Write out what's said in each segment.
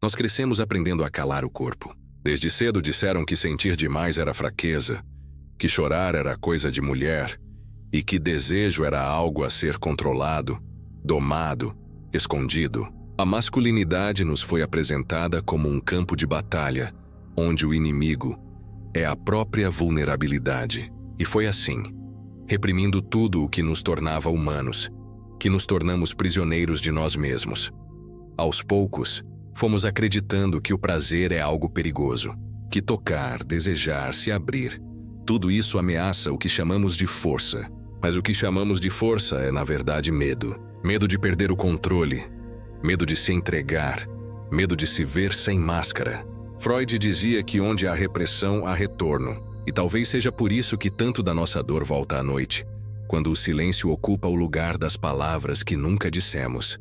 Nós crescemos aprendendo a calar o corpo. Desde cedo disseram que sentir demais era fraqueza, que chorar era coisa de mulher e que desejo era algo a ser controlado, domado, escondido. A masculinidade nos foi apresentada como um campo de batalha, onde o inimigo é a própria vulnerabilidade. E foi assim, reprimindo tudo o que nos tornava humanos, que nos tornamos prisioneiros de nós mesmos. Aos poucos, fomos acreditando que o prazer é algo perigoso, que tocar, desejar, se abrir, tudo isso ameaça o que chamamos de força. Mas o que chamamos de força é, na verdade, medo. Medo de perder o controle, medo de se entregar, medo de se ver sem máscara. Freud dizia que onde há repressão, há retorno. E talvez seja por isso que tanto da nossa dor volta à noite, quando o silêncio ocupa o lugar das palavras que nunca dissemos.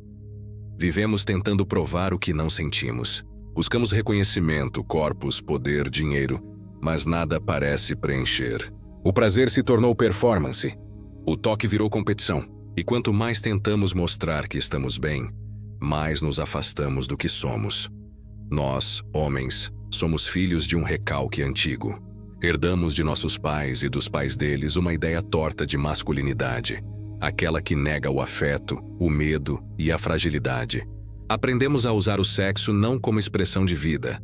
Vivemos tentando provar o que não sentimos. Buscamos reconhecimento, corpos, poder, dinheiro, mas nada parece preencher. O prazer se tornou performance. O toque virou competição. E quanto mais tentamos mostrar que estamos bem, mais nos afastamos do que somos. Nós, homens, somos filhos de um recalque antigo. Herdamos de nossos pais e dos pais deles uma ideia torta de masculinidade, aquela que nega o afeto, o medo e a fragilidade. Aprendemos a usar o sexo não como expressão de vida,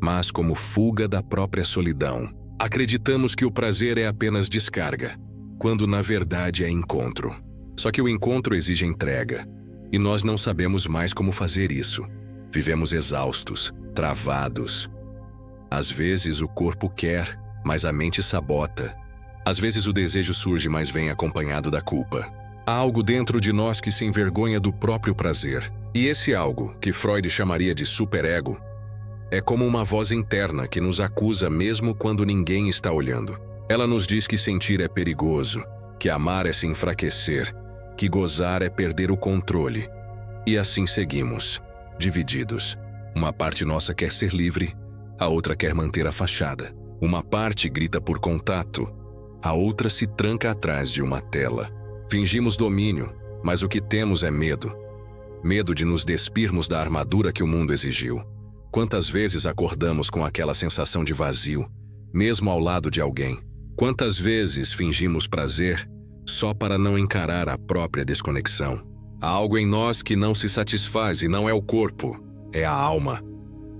mas como fuga da própria solidão. Acreditamos que o prazer é apenas descarga, quando na verdade é encontro. Só que o encontro exige entrega, e nós não sabemos mais como fazer isso. Vivemos exaustos, travados. Às vezes o corpo quer, mas a mente sabota. Às vezes o desejo surge, mas vem acompanhado da culpa. Há algo dentro de nós que se envergonha do próprio prazer. E esse algo, que Freud chamaria de superego, é como uma voz interna que nos acusa mesmo quando ninguém está olhando. Ela nos diz que sentir é perigoso, que amar é se enfraquecer, que gozar é perder o controle. E assim seguimos, divididos. Uma parte nossa quer ser livre, a outra quer manter a fachada. Uma parte grita por contato, a outra se tranca atrás de uma tela. Fingimos domínio, mas o que temos é medo. Medo de nos despirmos da armadura que o mundo exigiu. Quantas vezes acordamos com aquela sensação de vazio, mesmo ao lado de alguém? Quantas vezes fingimos prazer só para não encarar a própria desconexão? Há algo em nós que não se satisfaz e não é o corpo, é a alma.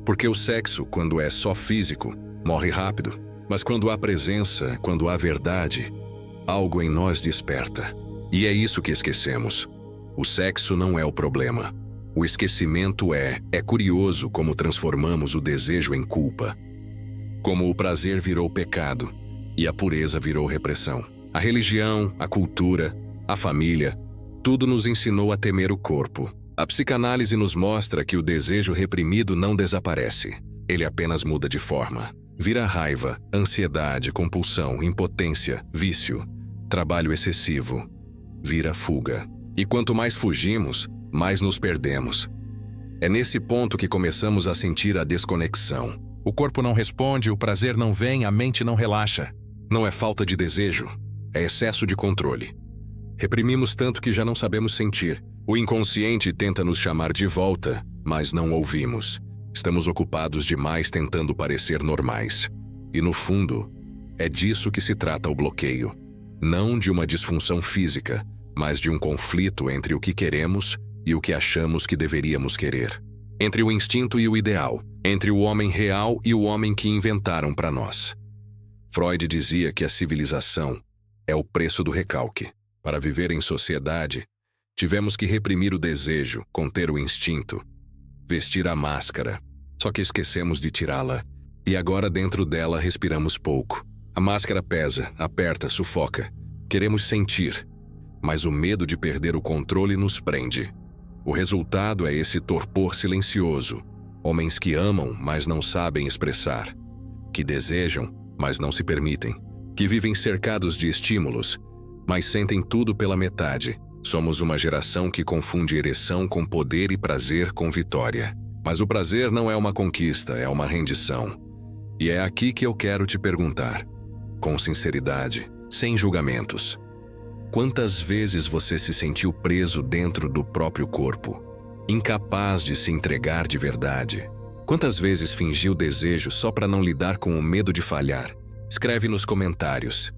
Porque o sexo, quando é só físico, morre rápido. Mas quando há presença, quando há verdade, algo em nós desperta. E é isso que esquecemos. O sexo não é o problema. O esquecimento é curioso como transformamos o desejo em culpa. Como o prazer virou pecado e a pureza virou repressão. A religião, a cultura, a família, tudo nos ensinou a temer o corpo. A psicanálise nos mostra que o desejo reprimido não desaparece. Ele apenas muda de forma. Vira raiva, ansiedade, compulsão, impotência, vício, trabalho excessivo. Vira fuga. E quanto mais fugimos, mais nos perdemos. É nesse ponto que começamos a sentir a desconexão. O corpo não responde, o prazer não vem, a mente não relaxa. Não é falta de desejo, é excesso de controle. Reprimimos tanto que já não sabemos sentir. O inconsciente tenta nos chamar de volta, mas não ouvimos. Estamos ocupados demais tentando parecer normais. E no fundo, é disso que se trata o bloqueio. Não de uma disfunção física, mas de um conflito entre o que queremos e o que achamos que deveríamos querer. Entre o instinto e o ideal. Entre o homem real e o homem que inventaram para nós. Freud dizia que a civilização é o preço do recalque. Para viver em sociedade, tivemos que reprimir o desejo, conter o instinto, vestir a máscara. Só que esquecemos de tirá-la. E agora dentro dela respiramos pouco. A máscara pesa, aperta, sufoca. Queremos sentir, mas o medo de perder o controle nos prende. O resultado é esse torpor silencioso. Homens que amam, mas não sabem expressar. Que desejam, mas não se permitem. Que vivem cercados de estímulos, mas sentem tudo pela metade. Somos uma geração que confunde ereção com poder e prazer com vitória. Mas o prazer não é uma conquista, é uma rendição. E é aqui que eu quero te perguntar, com sinceridade, sem julgamentos. Quantas vezes você se sentiu preso dentro do próprio corpo, incapaz de se entregar de verdade? Quantas vezes fingiu desejo só para não lidar com o medo de falhar? Escreve nos comentários.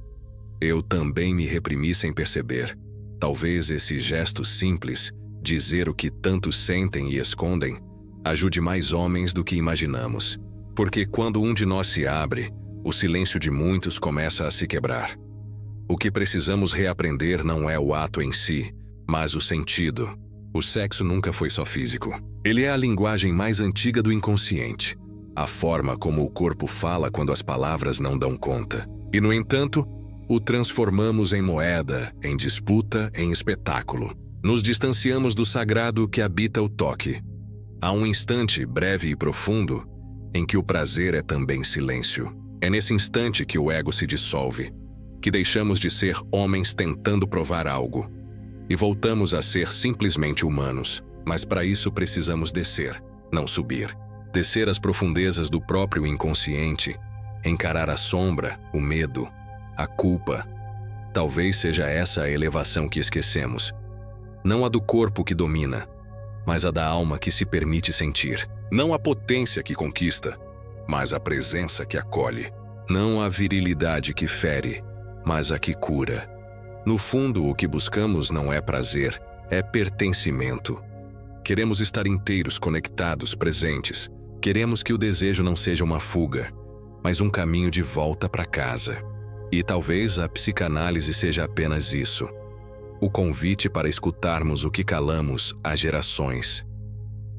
Eu também me reprimi sem perceber. Talvez esse gesto simples, dizer o que tantos sentem e escondem, ajude mais homens do que imaginamos. Porque quando um de nós se abre, o silêncio de muitos começa a se quebrar. O que precisamos reaprender não é o ato em si, mas o sentido. O sexo nunca foi só físico. Ele é a linguagem mais antiga do inconsciente. A forma como o corpo fala quando as palavras não dão conta. E, no entanto, o transformamos em moeda, em disputa, em espetáculo. Nos distanciamos do sagrado que habita o toque. Há um instante breve e profundo em que o prazer é também silêncio. É nesse instante que o ego se dissolve, que deixamos de ser homens tentando provar algo e voltamos a ser simplesmente humanos. Mas para isso precisamos descer, não subir. Descer às profundezas do próprio inconsciente, encarar a sombra, o medo, a culpa. Talvez seja essa a elevação que esquecemos. Não a do corpo que domina, mas a da alma que se permite sentir. Não a potência que conquista, mas a presença que acolhe. Não a virilidade que fere, mas a que cura. No fundo, o que buscamos não é prazer, é pertencimento. Queremos estar inteiros, conectados, presentes. Queremos que o desejo não seja uma fuga, mas um caminho de volta para casa. E talvez a psicanálise seja apenas isso. O convite para escutarmos o que calamos há gerações.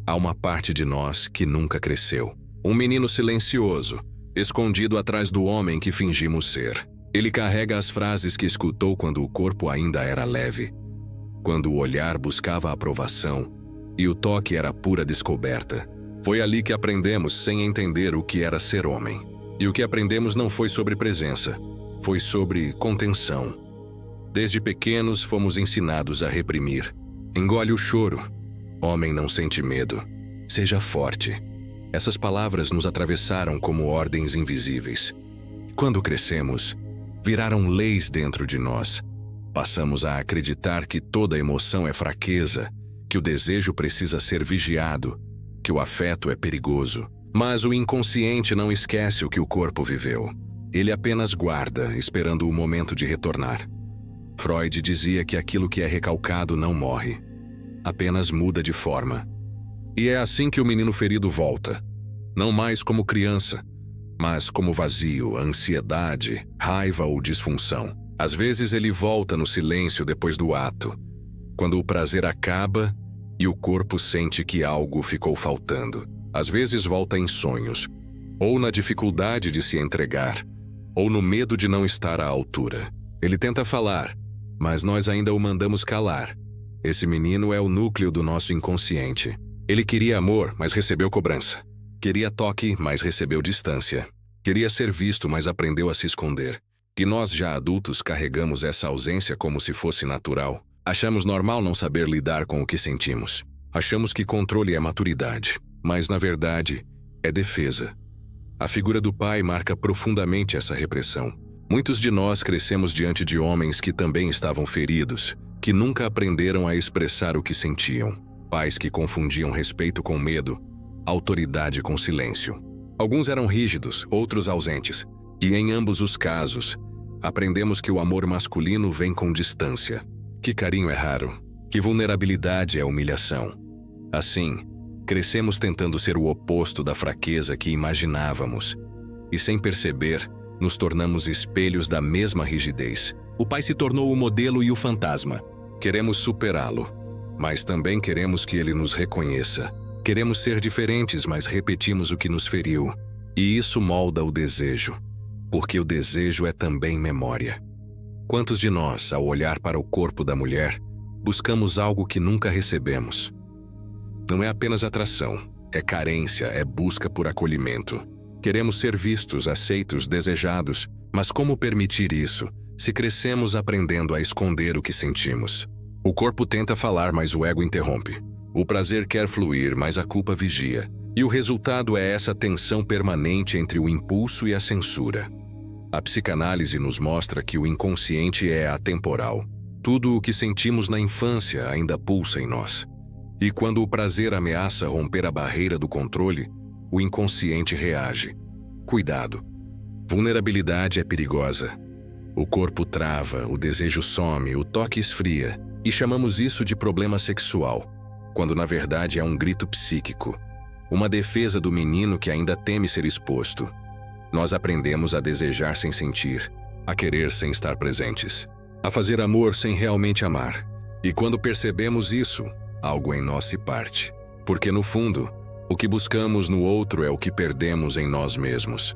Há uma parte de nós que nunca cresceu. Um menino silencioso, escondido atrás do homem que fingimos ser. Ele carrega as frases que escutou quando o corpo ainda era leve, quando o olhar buscava aprovação e o toque era pura descoberta. Foi ali que aprendemos sem entender o que era ser homem. E o que aprendemos não foi sobre presença, foi sobre contenção. Desde pequenos fomos ensinados a reprimir. Engole o choro. Homem não sente medo. Seja forte. Essas palavras nos atravessaram como ordens invisíveis. Quando crescemos, viraram leis dentro de nós. Passamos a acreditar que toda emoção é fraqueza, que o desejo precisa ser vigiado, que o afeto é perigoso. Mas o inconsciente não esquece o que o corpo viveu. Ele apenas guarda, esperando o momento de retornar. Freud dizia que aquilo que é recalcado não morre, apenas muda de forma. E é assim que o menino ferido volta, não mais como criança, mas como vazio, ansiedade, raiva ou disfunção. Às vezes ele volta no silêncio depois do ato, quando o prazer acaba e o corpo sente que algo ficou faltando. Às vezes volta em sonhos, ou na dificuldade de se entregar, ou no medo de não estar à altura. Ele tenta falar, mas nós ainda o mandamos calar. Esse menino é o núcleo do nosso inconsciente. Ele queria amor, mas recebeu cobrança. Queria toque, mas recebeu distância. Queria ser visto, mas aprendeu a se esconder. E nós, já adultos, carregamos essa ausência como se fosse natural. Achamos normal não saber lidar com o que sentimos. Achamos que controle é maturidade, mas na verdade é defesa. A figura do pai marca profundamente essa repressão. Muitos de nós crescemos diante de homens que também estavam feridos, que nunca aprenderam a expressar o que sentiam. Pais que confundiam respeito com medo, autoridade com silêncio. Alguns eram rígidos, outros ausentes. E em ambos os casos, aprendemos que o amor masculino vem com distância. Que carinho é raro, que vulnerabilidade é humilhação. Assim, crescemos tentando ser o oposto da fraqueza que imaginávamos. E sem perceber, nos tornamos espelhos da mesma rigidez. O pai se tornou o modelo e o fantasma. Queremos superá-lo, mas também queremos que ele nos reconheça. Queremos ser diferentes, mas repetimos o que nos feriu. E isso molda o desejo, porque o desejo é também memória. Quantos de nós, ao olhar para o corpo da mulher, buscamos algo que nunca recebemos? Não é apenas atração, é carência, é busca por acolhimento. Queremos ser vistos, aceitos, desejados, mas como permitir isso, se crescemos aprendendo a esconder o que sentimos? O corpo tenta falar, mas o ego interrompe. O prazer quer fluir, mas a culpa vigia. E o resultado é essa tensão permanente entre o impulso e a censura. A psicanálise nos mostra que o inconsciente é atemporal. Tudo o que sentimos na infância ainda pulsa em nós. E quando o prazer ameaça romper a barreira do controle, o inconsciente reage. Cuidado. Vulnerabilidade é perigosa. O corpo trava, o desejo some, o toque esfria, e chamamos isso de problema sexual, quando na verdade é um grito psíquico, uma defesa do menino que ainda teme ser exposto. Nós aprendemos a desejar sem sentir, a querer sem estar presentes, a fazer amor sem realmente amar. E quando percebemos isso, algo em nós se parte. Porque no fundo, o que buscamos no outro é o que perdemos em nós mesmos.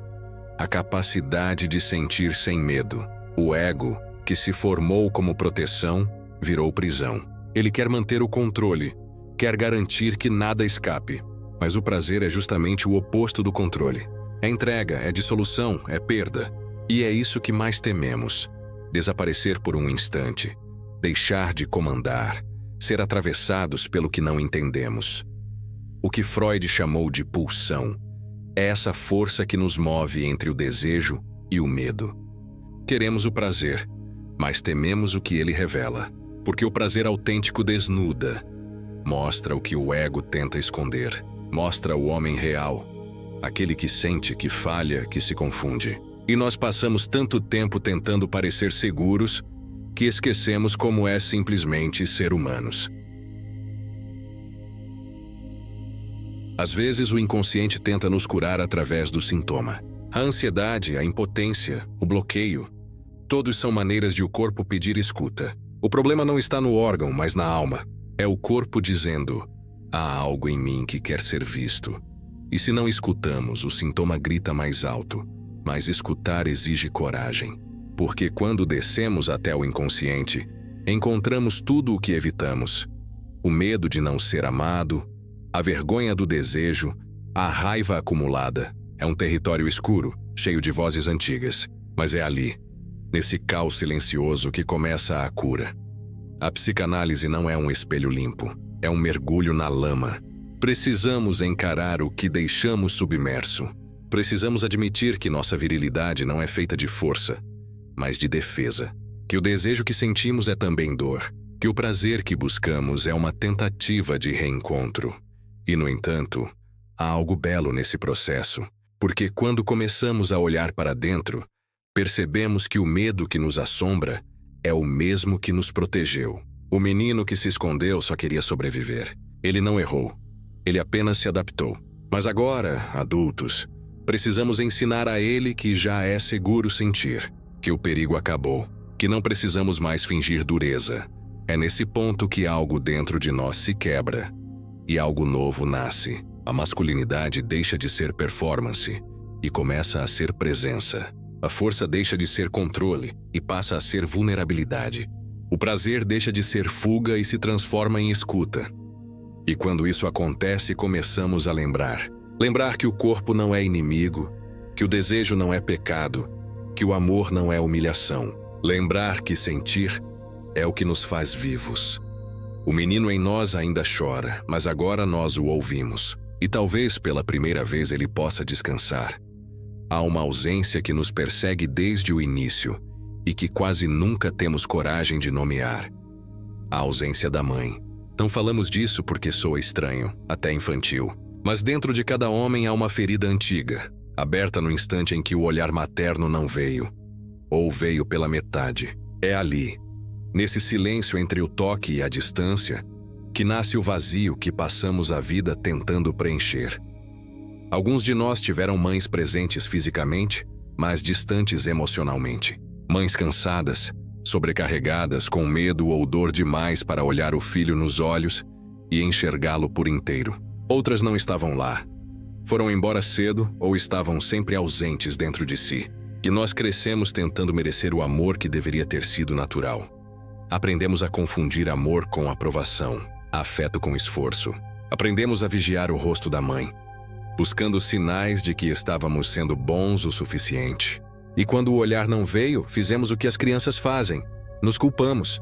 A capacidade de sentir sem medo. O ego, que se formou como proteção, virou prisão. Ele quer manter o controle, quer garantir que nada escape. Mas o prazer é justamente o oposto do controle. É entrega, é dissolução, é perda. E é isso que mais tememos. Desaparecer por um instante. Deixar de comandar. Ser atravessados pelo que não entendemos. O que Freud chamou de pulsão é essa força que nos move entre o desejo e o medo. Queremos o prazer, mas tememos o que ele revela, porque o prazer autêntico desnuda, mostra o que o ego tenta esconder, mostra o homem real, aquele que sente, que falha, que se confunde. E nós passamos tanto tempo tentando parecer seguros que esquecemos como é simplesmente ser humanos. Às vezes o inconsciente tenta nos curar através do sintoma. A ansiedade, a impotência, o bloqueio, todos são maneiras de o corpo pedir escuta. O problema não está no órgão, mas na alma. É o corpo dizendo, há algo em mim que quer ser visto. E se não escutamos, o sintoma grita mais alto. Mas escutar exige coragem. Porque quando descemos até o inconsciente, encontramos tudo o que evitamos. O medo de não ser amado, a vergonha do desejo, a raiva acumulada. É um território escuro, cheio de vozes antigas. Mas é ali, nesse caos silencioso, que começa a cura. A psicanálise não é um espelho limpo, é um mergulho na lama. Precisamos encarar o que deixamos submerso. Precisamos admitir que nossa virilidade não é feita de força, mas de defesa. Que o desejo que sentimos é também dor. Que o prazer que buscamos é uma tentativa de reencontro. E, no entanto, há algo belo nesse processo, porque quando começamos a olhar para dentro, percebemos que o medo que nos assombra é o mesmo que nos protegeu. O menino que se escondeu só queria sobreviver. Ele não errou. Ele apenas se adaptou. Mas agora, adultos, precisamos ensinar a ele que já é seguro sentir, que o perigo acabou, que não precisamos mais fingir dureza. É nesse ponto que algo dentro de nós se quebra e algo novo nasce. A masculinidade deixa de ser performance e começa a ser presença. A força deixa de ser controle e passa a ser vulnerabilidade. O prazer deixa de ser fuga e se transforma em escuta. E quando isso acontece, começamos a lembrar. Lembrar que o corpo não é inimigo, que o desejo não é pecado, que o amor não é humilhação. Lembrar que sentir é o que nos faz vivos. O menino em nós ainda chora, mas agora nós o ouvimos. E talvez pela primeira vez ele possa descansar. Há uma ausência que nos persegue desde o início e que quase nunca temos coragem de nomear. A ausência da mãe. Não falamos disso porque soa estranho, até infantil. Mas dentro de cada homem há uma ferida antiga, aberta no instante em que o olhar materno não veio. Ou veio pela metade. É ali, nesse silêncio entre o toque e a distância, que nasce o vazio que passamos a vida tentando preencher. Alguns de nós tiveram mães presentes fisicamente, mas distantes emocionalmente. Mães cansadas, sobrecarregadas, com medo ou dor demais para olhar o filho nos olhos e enxergá-lo por inteiro. Outras não estavam lá. Foram embora cedo ou estavam sempre ausentes dentro de si. Que nós crescemos tentando merecer o amor que deveria ter sido natural. Aprendemos a confundir amor com aprovação, afeto com esforço. Aprendemos a vigiar o rosto da mãe, buscando sinais de que estávamos sendo bons o suficiente. E quando o olhar não veio, fizemos o que as crianças fazem. Nos culpamos.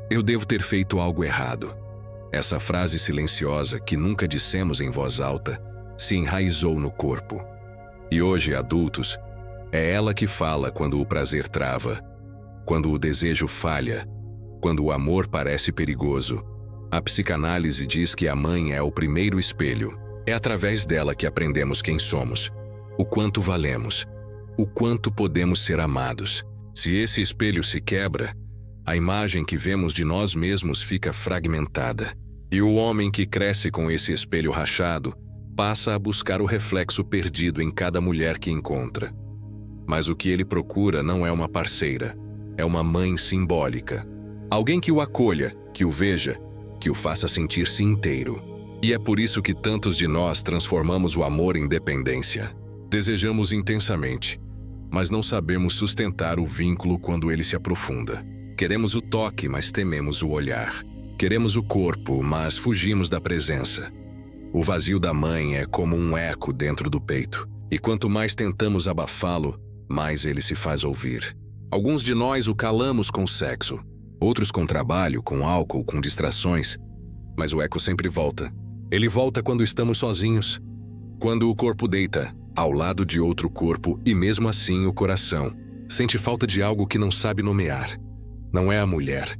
Eu devo ter feito algo errado. Essa frase silenciosa que nunca dissemos em voz alta se enraizou no corpo. E hoje, adultos, é ela que fala quando o prazer trava, quando o desejo falha, quando o amor parece perigoso. A psicanálise diz que a mãe é o primeiro espelho. É através dela que aprendemos quem somos, o quanto valemos, o quanto podemos ser amados. Se esse espelho se quebra, a imagem que vemos de nós mesmos fica fragmentada. E o homem que cresce com esse espelho rachado passa a buscar o reflexo perdido em cada mulher que encontra. Mas o que ele procura não é uma parceira, é uma mãe simbólica. Alguém que o acolha, que o veja, que o faça sentir-se inteiro. E é por isso que tantos de nós transformamos o amor em dependência. Desejamos intensamente, mas não sabemos sustentar o vínculo quando ele se aprofunda. Queremos o toque, mas tememos o olhar. Queremos o corpo, mas fugimos da presença. O vazio da mãe é como um eco dentro do peito, e quanto mais tentamos abafá-lo, mais ele se faz ouvir. Alguns de nós o calamos com sexo, outros com trabalho, com álcool, com distrações, mas o eco sempre volta. Ele volta quando estamos sozinhos, quando o corpo deita ao lado de outro corpo e mesmo assim o coração sente falta de algo que não sabe nomear. Não é a mulher.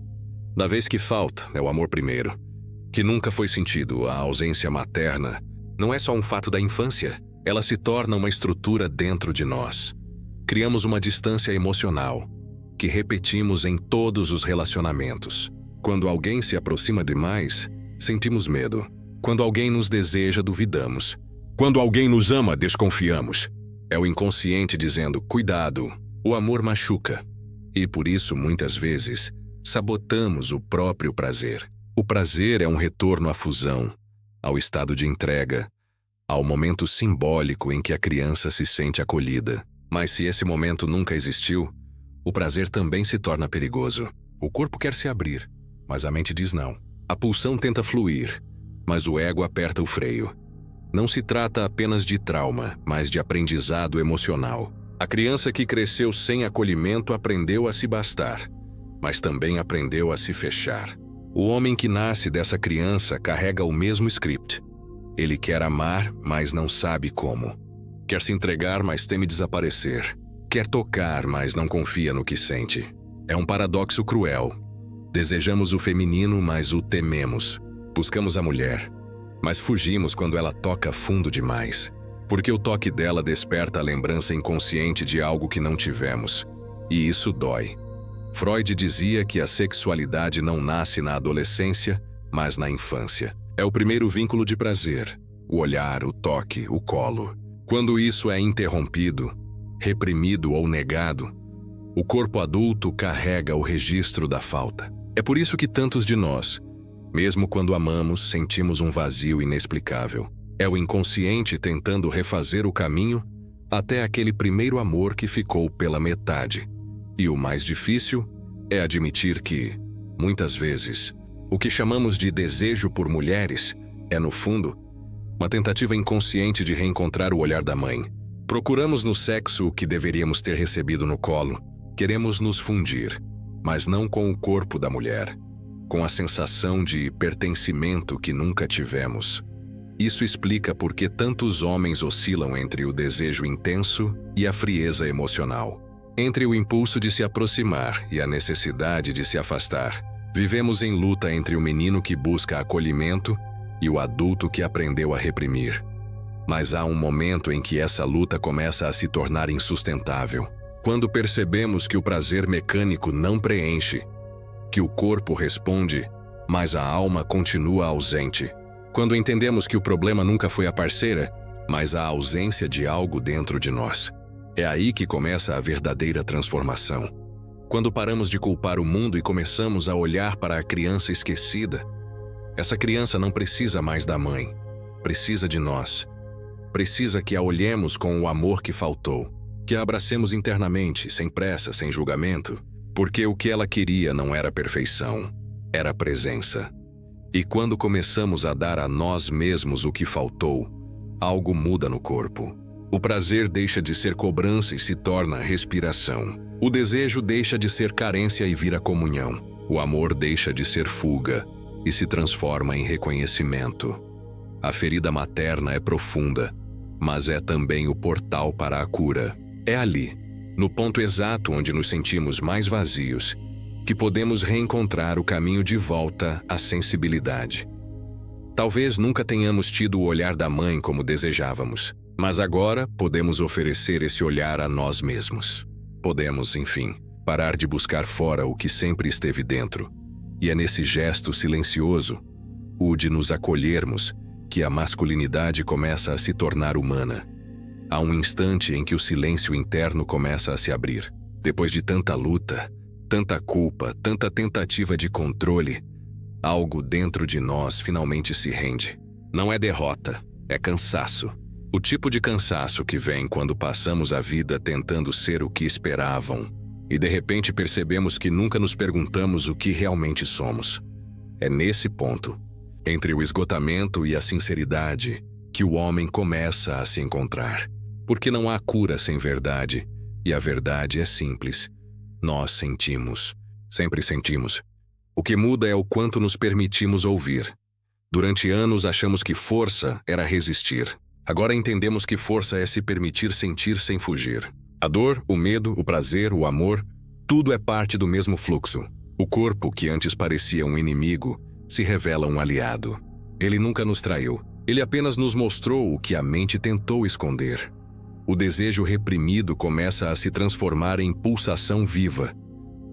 Da vez que falta, é o amor primeiro, que nunca foi sentido. A ausência materna não é só um fato da infância, ela se torna uma estrutura dentro de nós. Criamos uma distância emocional, que repetimos em todos os relacionamentos. Quando alguém se aproxima demais, sentimos medo. Quando alguém nos deseja, duvidamos. Quando alguém nos ama, desconfiamos. É o inconsciente dizendo, cuidado, o amor machuca. E por isso, muitas vezes, sabotamos o próprio prazer. O prazer é um retorno à fusão, ao estado de entrega, ao momento simbólico em que a criança se sente acolhida. Mas se esse momento nunca existiu, o prazer também se torna perigoso. O corpo quer se abrir, mas a mente diz não. A pulsão tenta fluir, mas o ego aperta o freio. Não se trata apenas de trauma, mas de aprendizado emocional. A criança que cresceu sem acolhimento aprendeu a se bastar, mas também aprendeu a se fechar. O homem que nasce dessa criança carrega o mesmo script. Ele quer amar, mas não sabe como. Quer se entregar, mas teme desaparecer. Quer tocar, mas não confia no que sente. É um paradoxo cruel. Desejamos o feminino, mas o tememos. Buscamos a mulher, mas fugimos quando ela toca fundo demais. Porque o toque dela desperta a lembrança inconsciente de algo que não tivemos. E isso dói. Freud dizia que a sexualidade não nasce na adolescência, mas na infância. É o primeiro vínculo de prazer. O olhar, o toque, o colo. Quando isso é interrompido, reprimido ou negado, o corpo adulto carrega o registro da falta. É por isso que tantos de nós, mesmo quando amamos, sentimos um vazio inexplicável. É o inconsciente tentando refazer o caminho até aquele primeiro amor que ficou pela metade. E o mais difícil é admitir que, muitas vezes, o que chamamos de desejo por mulheres é, no fundo, uma tentativa inconsciente de reencontrar o olhar da mãe. Procuramos no sexo o que deveríamos ter recebido no colo. Queremos nos fundir, mas não com o corpo da mulher, com a sensação de pertencimento que nunca tivemos. Isso explica por que tantos homens oscilam entre o desejo intenso e a frieza emocional. Entre o impulso de se aproximar e a necessidade de se afastar. Vivemos em luta entre o menino que busca acolhimento e o adulto que aprendeu a reprimir. Mas há um momento em que essa luta começa a se tornar insustentável. Quando percebemos que o prazer mecânico não preenche, que o corpo responde, mas a alma continua ausente. Quando entendemos que o problema nunca foi a parceira, mas a ausência de algo dentro de nós. É aí que começa a verdadeira transformação. Quando paramos de culpar o mundo e começamos a olhar para a criança esquecida. Essa criança não precisa mais da mãe, precisa de nós. Precisa que a olhemos com o amor que faltou, que a abracemos internamente, sem pressa, sem julgamento, porque o que ela queria não era perfeição, era presença. E quando começamos a dar a nós mesmos o que faltou, algo muda no corpo. O prazer deixa de ser cobrança e se torna respiração. O desejo deixa de ser carência e vira comunhão. O amor deixa de ser fuga e se transforma em reconhecimento. A ferida materna é profunda, mas é também o portal para a cura. É ali, no ponto exato onde nos sentimos mais vazios, que podemos reencontrar o caminho de volta à sensibilidade. Talvez nunca tenhamos tido o olhar da mãe como desejávamos, mas agora podemos oferecer esse olhar a nós mesmos. Podemos, enfim, parar de buscar fora o que sempre esteve dentro. E é nesse gesto silencioso, o de nos acolhermos, que a masculinidade começa a se tornar humana. Há um instante em que o silêncio interno começa a se abrir. Depois de tanta luta, tanta culpa, tanta tentativa de controle, algo dentro de nós finalmente se rende. Não é derrota, é cansaço. O tipo de cansaço que vem quando passamos a vida tentando ser o que esperavam e de repente percebemos que nunca nos perguntamos o que realmente somos. É nesse ponto, entre o esgotamento e a sinceridade, que o homem começa a se encontrar. Porque não há cura sem verdade, e a verdade é simples. Nós sentimos, sempre sentimos. O que muda é o quanto nos permitimos ouvir. Durante anos achamos que força era resistir. Agora entendemos que força é se permitir sentir sem fugir. A dor, o medo, o prazer, o amor, tudo é parte do mesmo fluxo. O corpo, que antes parecia um inimigo, se revela um aliado. Ele nunca nos traiu. Ele apenas nos mostrou o que a mente tentou esconder. O desejo reprimido começa a se transformar em pulsação viva.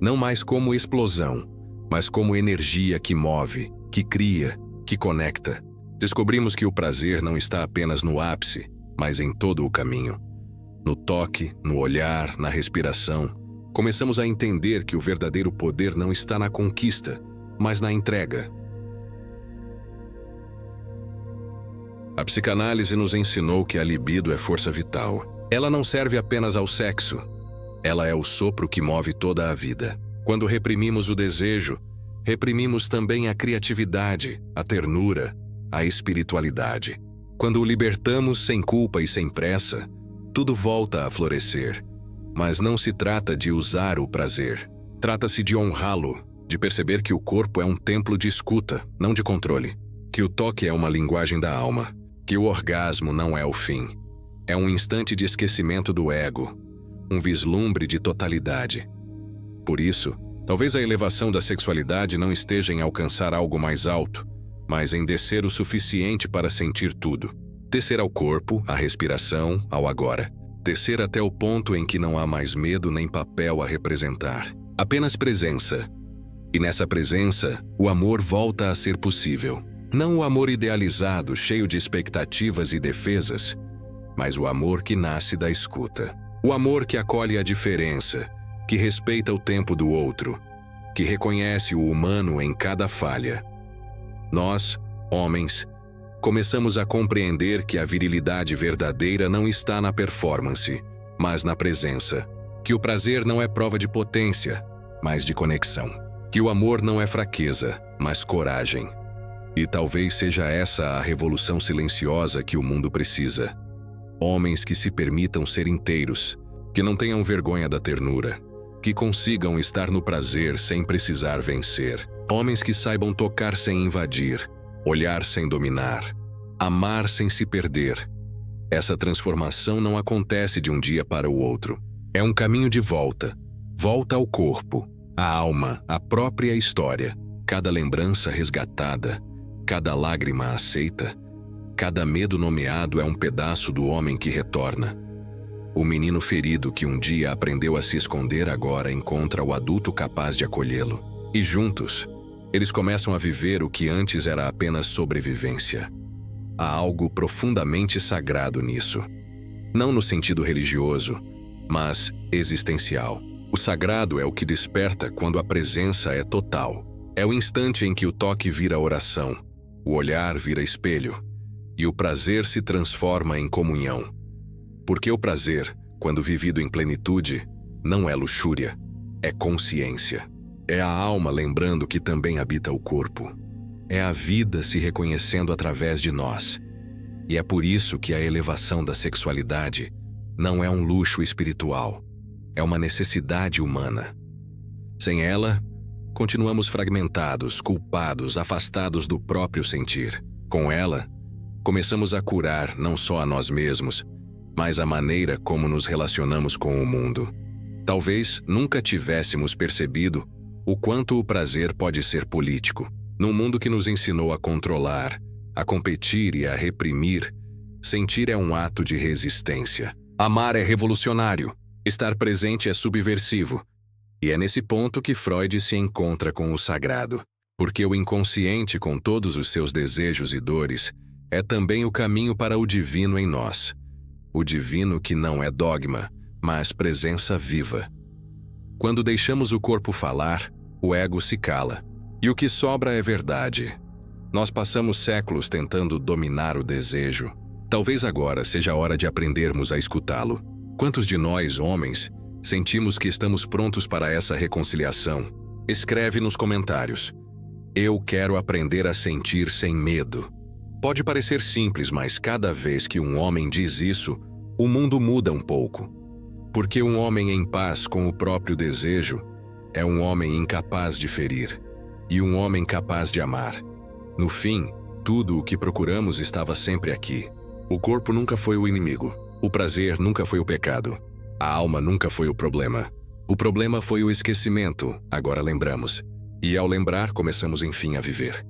Não mais como explosão, mas como energia que move, que cria, que conecta. Descobrimos que o prazer não está apenas no ápice, mas em todo o caminho. No toque, no olhar, na respiração, começamos a entender que o verdadeiro poder não está na conquista, mas na entrega. A psicanálise nos ensinou que a libido é força vital. Ela não serve apenas ao sexo. Ela é o sopro que move toda a vida. Quando reprimimos o desejo, reprimimos também a criatividade, a ternura, a espiritualidade. Quando o libertamos sem culpa e sem pressa, tudo volta a florescer. Mas não se trata de usar o prazer. Trata-se de honrá-lo, de perceber que o corpo é um templo de escuta, não de controle. Que o toque é uma linguagem da alma. Que o orgasmo não é o fim. É um instante de esquecimento do ego, um vislumbre de totalidade. Por isso, talvez a elevação da sexualidade não esteja em alcançar algo mais alto, mas em descer o suficiente para sentir tudo. Descer ao corpo, à respiração, ao agora. Descer até o ponto em que não há mais medo nem papel a representar. Apenas presença. E nessa presença, o amor volta a ser possível. Não o amor idealizado, cheio de expectativas e defesas, mas o amor que nasce da escuta. O amor que acolhe a diferença, que respeita o tempo do outro, que reconhece o humano em cada falha. Nós, homens, começamos a compreender que a virilidade verdadeira não está na performance, mas na presença. Que o prazer não é prova de potência, mas de conexão. Que o amor não é fraqueza, mas coragem. E talvez seja essa a revolução silenciosa que o mundo precisa. Homens que se permitam ser inteiros, que não tenham vergonha da ternura, que consigam estar no prazer sem precisar vencer. Homens que saibam tocar sem invadir, olhar sem dominar, amar sem se perder. Essa transformação não acontece de um dia para o outro. É um caminho de volta. Volta ao corpo, à alma, à própria história. Cada lembrança resgatada, cada lágrima aceita, cada medo nomeado é um pedaço do homem que retorna. O menino ferido que um dia aprendeu a se esconder agora encontra o adulto capaz de acolhê-lo. E juntos, eles começam a viver o que antes era apenas sobrevivência. Há algo profundamente sagrado nisso. Não no sentido religioso, mas existencial. O sagrado é o que desperta quando a presença é total. É o instante em que o toque vira oração, o olhar vira espelho, e o prazer se transforma em comunhão. Porque o prazer, quando vivido em plenitude, não é luxúria, é consciência. É a alma lembrando que também habita o corpo. É a vida se reconhecendo através de nós. E é por isso que a elevação da sexualidade não é um luxo espiritual, é uma necessidade humana. Sem ela, continuamos fragmentados, culpados, afastados do próprio sentir. Com ela, começamos a curar não só a nós mesmos, mas a maneira como nos relacionamos com o mundo. Talvez nunca tivéssemos percebido o quanto o prazer pode ser político. Num mundo que nos ensinou a controlar, a competir e a reprimir, sentir é um ato de resistência. Amar é revolucionário, estar presente é subversivo. E é nesse ponto que Freud se encontra com o sagrado, porque o inconsciente, com todos os seus desejos e dores, é também o caminho para o divino em nós. O divino que não é dogma, mas presença viva. Quando deixamos o corpo falar, o ego se cala. E o que sobra é verdade. Nós passamos séculos tentando dominar o desejo. Talvez agora seja a hora de aprendermos a escutá-lo. Quantos de nós, homens, sentimos que estamos prontos para essa reconciliação? Escreve nos comentários. Eu quero aprender a sentir sem medo. Pode parecer simples, mas cada vez que um homem diz isso, o mundo muda um pouco. Porque um homem em paz com o próprio desejo é um homem incapaz de ferir e um homem capaz de amar. No fim, tudo o que procuramos estava sempre aqui. O corpo nunca foi o inimigo. O prazer nunca foi o pecado. A alma nunca foi o problema. O problema foi o esquecimento, agora lembramos. E ao lembrar, começamos enfim a viver.